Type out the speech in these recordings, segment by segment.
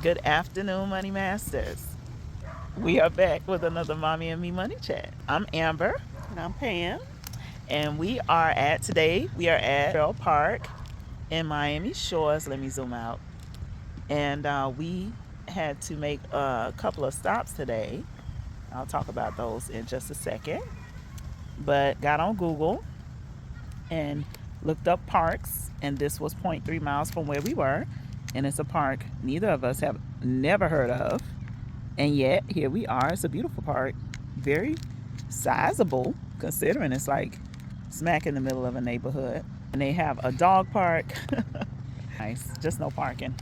Good afternoon, Money Masters. We are back with another Mommy and Me Money Chat. I'm Amber, And I'm Pam. and we are at Bell Park in Miami Shores. Let me zoom out. And we had to make a couple of stops today. I'll talk about those in just a second. But got on Google and looked up parks, and this was 0.3 miles from where we were. And it's a park neither of us have never heard of. And yet, here we are. It's a beautiful park. Very sizable, considering it's like smack in the middle of a neighborhood. And they have a dog park. Nice. Just no parking.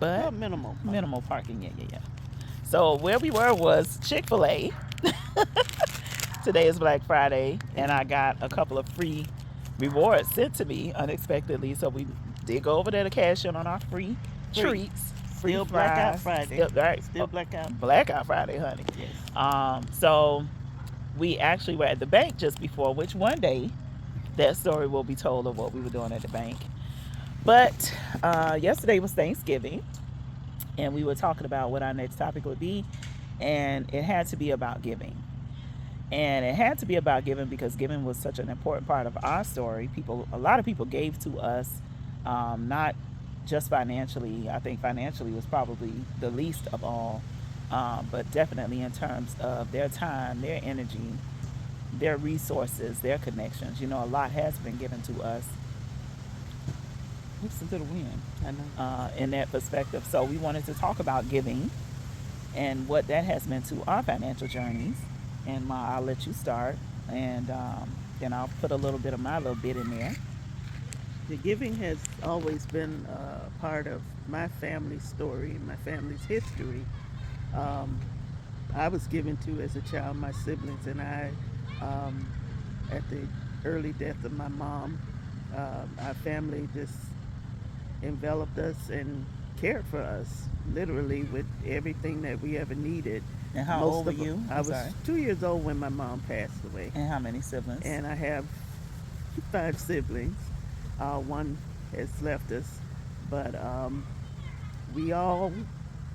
But Well, minimal. minimal parking. Yeah. So where we were was Chick-fil-A. Today is Black Friday, and I got a couple of free rewards sent to me unexpectedly. So we did go over there to cash in on our free treats. Free Still fries. Blackout Friday. Still, right. Still Blackout. Blackout Friday, honey. Yes. So we actually were at the bank just before, which one day that story will be told of what we were doing at the bank. But yesterday was Thanksgiving, and we were talking about what our next topic would be, and it had to be about giving. And it had to be about giving because giving was such an important part of our story. A lot of people gave to us, not just financially. I think financially was probably the least of all, but definitely in terms of their time, their energy, their resources, their connections. A lot has been given to us. Listen to the wind. I know. In that perspective. So we wanted to talk about giving and what that has meant to our financial journeys. And I'll let you start, and then I'll put a little bit of my little bit in there. The giving has always been part of my family's story, my family's history. I was given to as a child, my siblings and I, at the early death of my mom. Our family just enveloped us and cared for us, literally with everything that we ever needed. And how old were you? I was 2 years old when my mom passed away. And how many siblings? And I have 5 siblings. One has left us, but we all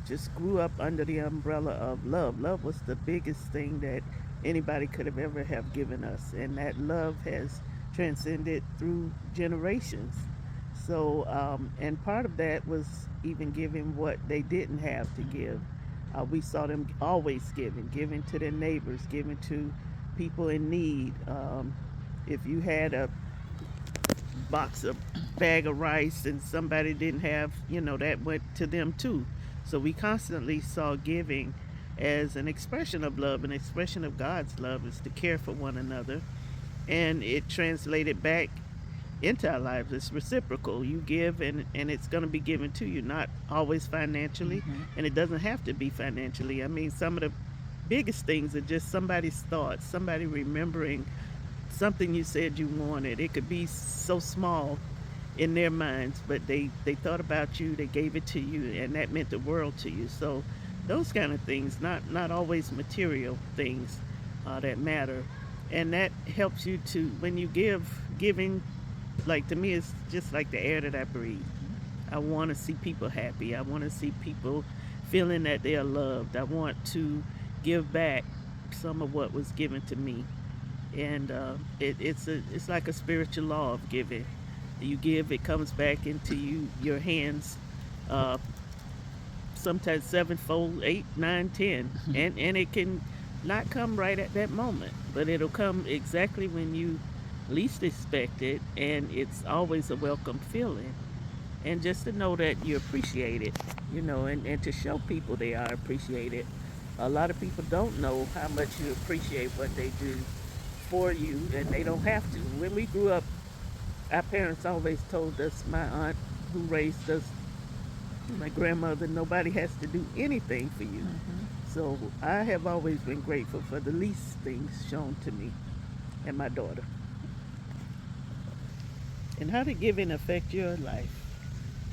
just grew up under the umbrella of love. Love was the biggest thing that anybody could have ever have given us, and that love has transcended through generations. So, and part of that was even giving what they didn't have to give. We saw them always giving to their neighbors, giving to people in need. If you had a bag of rice and somebody didn't have, that went to them too. So we constantly saw giving as an expression of love, an expression of God's love, is to care for one another. And it translated back into our lives. It's reciprocal. You give and it's going to be given to you, not always financially, and it doesn't have to be financially. I mean, some of the biggest things are just somebody's thoughts, somebody remembering something you said you wanted. It could be so small in their minds, but they thought about you, they gave it to you, and that meant the world to you. So those kind of things, not always material things that matter. And that helps you to, when you giving, like, to me, it's just like the air that I breathe. I want to see people happy. I want to see people feeling that they are loved. I want to give back some of what was given to me. And it's like a spiritual law of giving. You give, it comes back into your hands, sometimes sevenfold, 8, 9, 10. And it can not come right at that moment, but it'll come exactly when you least expect it, and it's always a welcome feeling. And just to know that you appreciate it, and to show people they are appreciated. A lot of people don't know how much you appreciate what they do for you, and they don't have to. When we grew up, our parents always told us, my aunt who raised us, my grandmother, nobody has to do anything for you. So I have always been grateful for the least things shown to me and my daughter. And how did giving affect your life?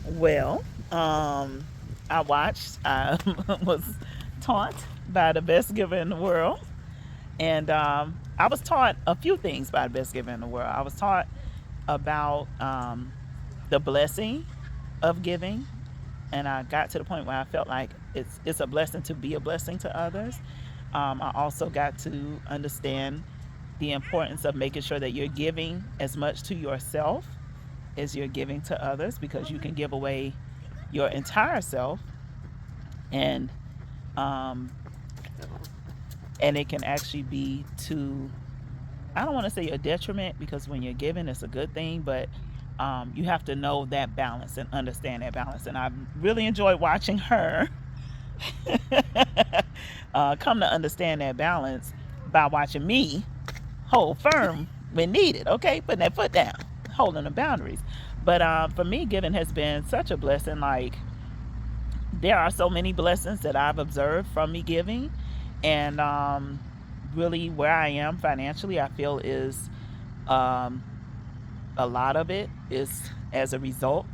Well, I was taught by the best giver in the world. And I was taught a few things by the best giver in the world. I was taught about the blessing of giving, and I got to the point where I felt like it's a blessing to be a blessing to others. I also got to understand the importance of making sure that you're giving as much to yourself as you're giving to others, because you can give away your entire self, and um, and it can actually be to, I don't want to say a detriment, because when you're giving, it's a good thing, but you have to know that balance and understand that balance. And I really enjoyed watching her come to understand that balance by watching me hold firm when needed, okay? Putting that foot down, holding the boundaries. But for me, giving has been such a blessing. Like, there are so many blessings that I've observed from me giving. And really, where I am financially, I feel is um, a lot of it is as a result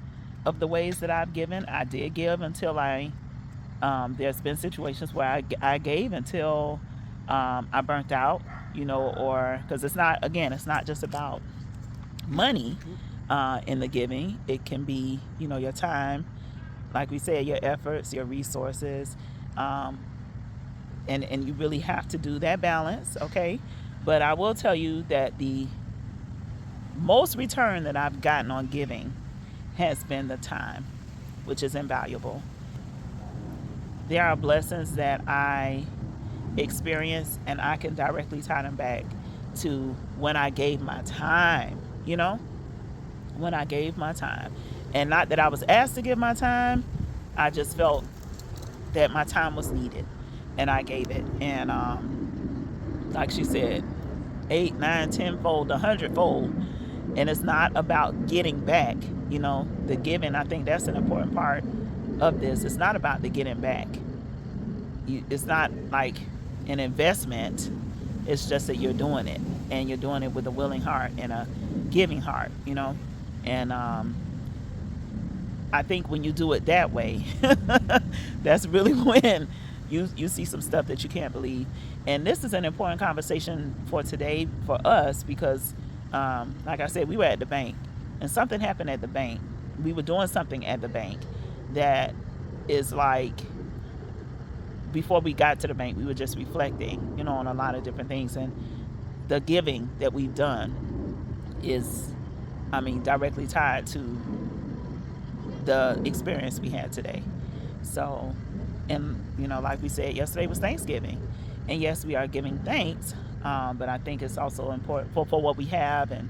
of the ways that I've given. I did give until there's been situations where I gave until I burnt out, or because it's not just about money in the giving. It can be, your time, like we said, your efforts, your resources, um, and you really have to do that balance, okay? But I will tell you that the most return that I've gotten on giving has been the time, which is invaluable. There are blessings that I experience, and I can directly tie them back to when I gave my time, when I gave my time. And not that I was asked to give my time, I just felt that my time was needed, and I gave it. And like she said, 8, 9, 10-fold, 100-fold. And it's not about getting back, the giving. I think that's an important part of this. It's not about the getting back. It's not like an investment. It's just that you're doing it, and you're doing it with a willing heart and a giving heart, and I think when you do it that way, that's really when you see some stuff that you can't believe. And this is an important conversation for today for us, because like I said, we were at the bank, and something happened at the bank. We were doing something at the bank that is like, before we got to the bank, we were just reflecting, on a lot of different things. And the giving that we've done is, directly tied to the experience we had today. So, and like we said, yesterday was Thanksgiving, and yes, we are giving thanks, but I think it's also important for what we have, and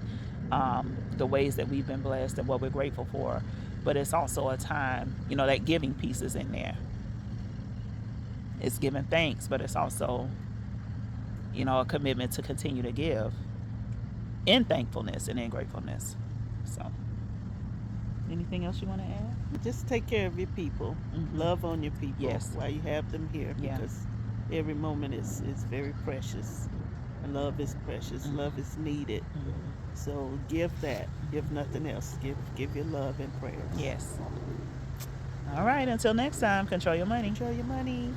the ways that we've been blessed and what we're grateful for. But it's also a time, that giving piece is in there. It's giving thanks, but it's also, a commitment to continue to give in thankfulness and in gratefulness. So, anything else you want to add? Just take care of your people. Love on your people. Yes. While you have them here, Yeah. because every moment is very precious. And love is precious. Love is needed. So give that. If nothing else, give your love and prayers. Yes. All right. Until next time, control your money. Control your money.